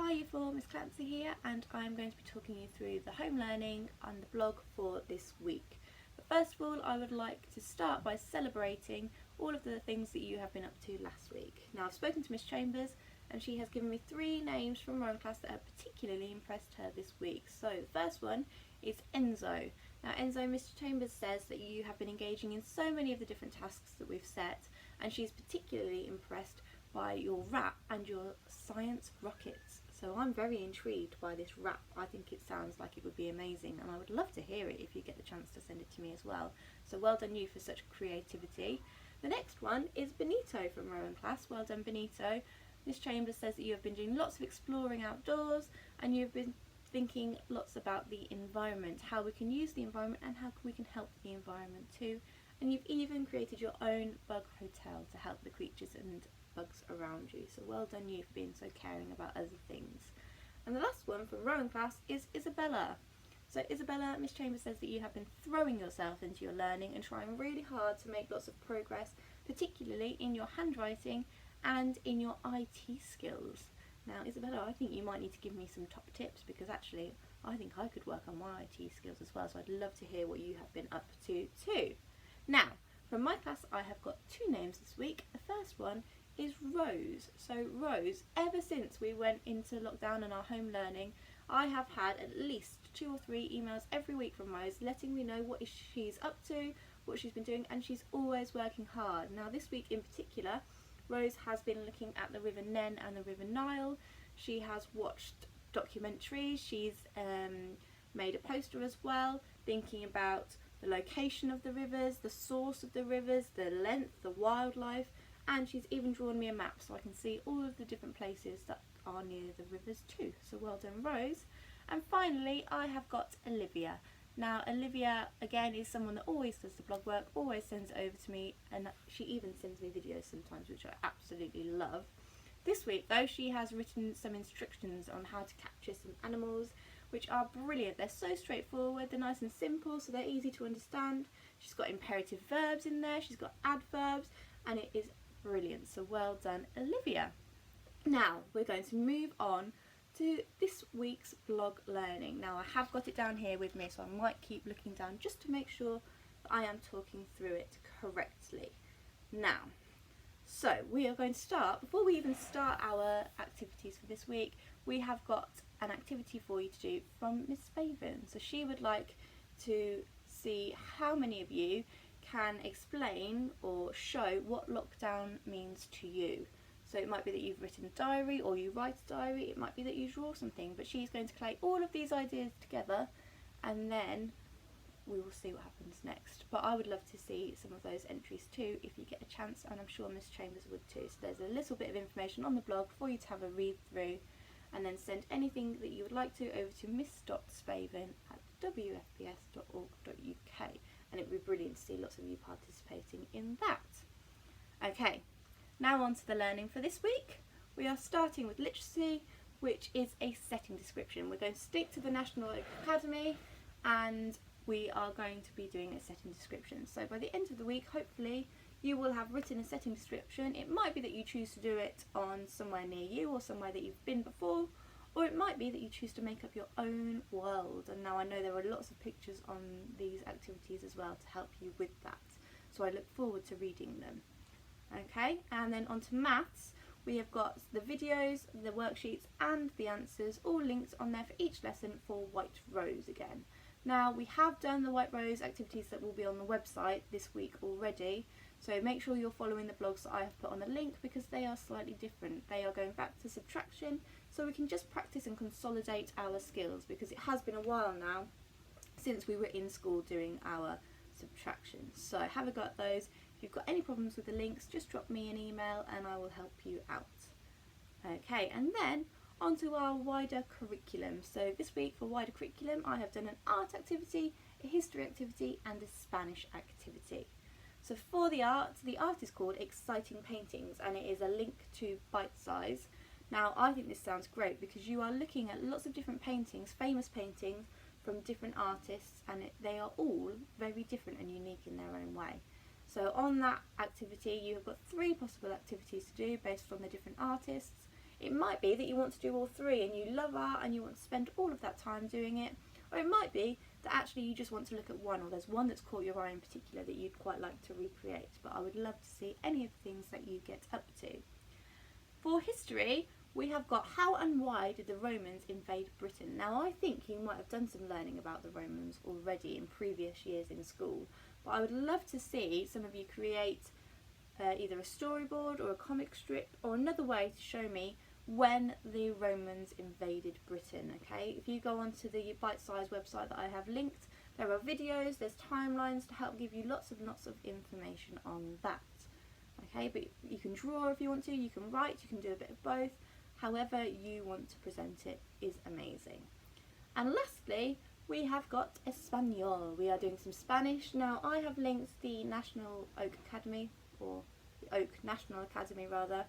Hi you four, Miss Clancy here, and I'm going to be talking you through the home learning and the blog for this week. But first of all, I would like to start by celebrating all of the things that you have been up to last week. Now, I've spoken to Miss Chambers and she has given me 3 names from Rowan class that have particularly impressed her this week. So the first one is Enzo. Now Enzo, Mr. Chambers says that you have been engaging in so many of the different tasks that we've set, and she's particularly impressed by your rap and your science rockets. So I'm very intrigued by this rap. I think it sounds like it would be amazing, and I would love to hear it if you get the chance to send it to me as well. So well done you for such creativity. The next one is Benito from Rowan class. Well done, Benito. Miss Chambers says that you have been doing lots of exploring outdoors, and you've been thinking lots about the environment, how we can use the environment and how we can help the environment too. And you've even created your own bug hotel to help the creatures and bugs around you. So well done you for being so caring about other things. And the last one from Rowan class is Isabella. So Isabella, Miss Chambers says that you have been throwing yourself into your learning and trying really hard to make lots of progress, particularly in your handwriting and in your IT skills. Now Isabella, I think you might need to give me some top tips, because actually I think I could work on my IT skills as well, so I'd love to hear what you have been up to too. Now, from my class I have got 2 names this week. The first one is Rose. So Rose, ever since we went into lockdown and our home learning, I have had at least 2 or 3 emails every week from Rose letting me know what she's up to, what she's been doing, and she's always working hard. Now this week in particular, Rose has been looking at the River Nen and the River Nile. She has watched documentaries, she's made a poster as well, thinking about the location of the rivers, the source of the rivers, the length, the wildlife, and she's even drawn me a map so I can see all of the different places that are near the rivers too. So well done, Rose. And finally I have got Olivia. Now Olivia again is someone that always does the blog work, always sends it over to me, and she even sends me videos sometimes, which I absolutely love. This week though, she has written some instructions on how to capture some animals, which are brilliant. They're so straightforward, they're nice and simple, so they're easy to understand. She's got imperative verbs in there, she's got adverbs, and it is brilliant. So well done, Olivia. Now we're going to move on to this week's blog learning. Now I have got it down here with me, so I might keep looking down just to make sure that I am talking through it correctly. Now, so we are going to start, before we even start our activities for this week, we have got an activity for you to do from Miss Spavin. So she would like to see how many of you can explain or show what lockdown means to you. So it might be that you've written a diary or you write a diary, it might be that you draw something, but she's going to collate all of these ideas together and then we will see what happens next. But I would love to see some of those entries too if you get a chance, and I'm sure Miss Chambers would too. So there's a little bit of information on the blog for you to have a read through, and then send anything that you would like to over to miss.spavin at wfps.org.uk, and it would be brilliant to see lots of you participating in that. Okay. Now on to the learning for this week. We are starting with literacy, which is a setting description. We're going to stick to the National Academy and we are going to be doing a setting description. So by the end of the week, hopefully, you will have written a setting description. It might be that you choose to do it on somewhere near you or somewhere that you've been before, or it might be that you choose to make up your own world. And now I know there are lots of pictures on these activities as well to help you with that. So I look forward to reading them. Okay, and then on to maths, we have got the videos, the worksheets and the answers all linked on there for each lesson for White Rose again. Now we have done the White Rose activities that will be on the website this week already, so make sure you're following the blogs that I have put on the link, because they are slightly different. They are going back to subtraction, so we can just practice and consolidate our skills, because it has been a while now since we were in school doing our subtraction. So have a go at those. If you've got any problems with the links, just drop me an email and I will help you out. Okay, and then on to our wider curriculum. So this week for wider curriculum, I have done an art activity, a history activity and a Spanish activity. So for the art is called Exciting Paintings, and it is a link to Bite Size. Now I think this sounds great because you are looking at lots of different paintings, famous paintings from different artists, and they are all very different and unique in their own way. So on that activity you have got 3 possible activities to do based on the different artists. It might be that you want to do all three and you love art and you want to spend all of that time doing it, or it might be that actually you just want to look at one, or there's one that's caught your eye in particular that you'd quite like to recreate. But I would love to see any of the things that you get up to. For history, we have got how and why did the Romans invade Britain? Now I think you might have done some learning about the Romans already in previous years in school, but I would love to see some of you create either a storyboard or a comic strip or another way to show me when the Romans invaded Britain. Okay, if you go onto the Bite Size website that I have linked, there are videos, there's timelines to help give you lots of information on that. Okay, but you can draw if you want to, you can write, you can do a bit of both. However you want to present it is amazing. And lastly, we have got Espanol. We are doing some Spanish. Now I have linked the National Oak Academy, or the Oak National Academy rather,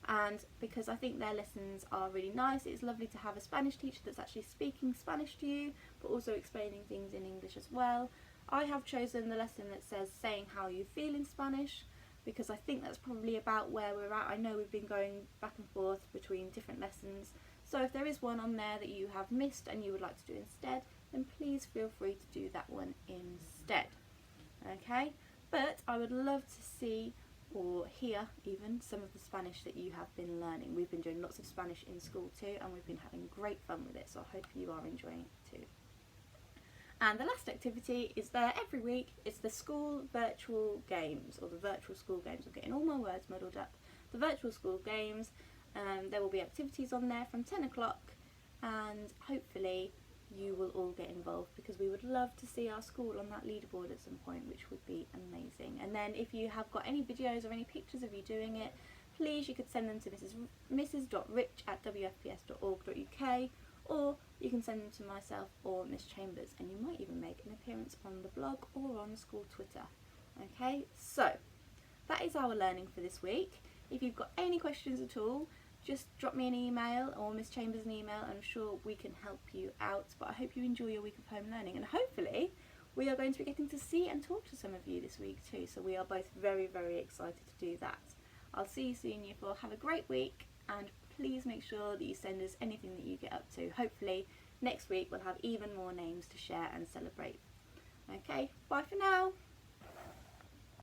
and because I think their lessons are really nice, it's lovely to have a Spanish teacher that's actually speaking Spanish to you, but also explaining things in English as well. I have chosen the lesson that says saying how you feel in Spanish, because I think that's probably about where we're at. I know we've been going back and forth between different lessons, so if there is one on there that you have missed and you would like to do instead, then please feel free to do that one instead. Okay, but I would love to see or hear even some of the Spanish that you have been learning. We've been doing lots of Spanish in school too, and we've been having great fun with it, so I hope you are enjoying it too. And the last activity is there every week. It's the school virtual games, or the virtual school games. I'm getting all my words muddled up. The virtual school games, there will be activities on there from 10 o'clock, and hopefully you will all get involved, because we would love to see our school on that leaderboard at some point, which would be amazing. And then if you have got any videos or any pictures of you doing it, please you could send them to mrs.rich@wfps.org.uk, or you can send them to myself or Miss Chambers, and you might even make an appearance on the blog or on school Twitter. Okay, so that is our learning for this week. If you've got any questions at all, just drop me an email or Miss Chambers an email, and I'm sure we can help you out. But I hope you enjoy your week of home learning, and hopefully we are going to be getting to see and talk to some of you this week too, so we are both very, very excited to do that. I'll see you soon, Year 4. Have a great week, and please make sure that you send us anything that you get up to. Hopefully next week we'll have even more names to share and celebrate. Okay, bye for now.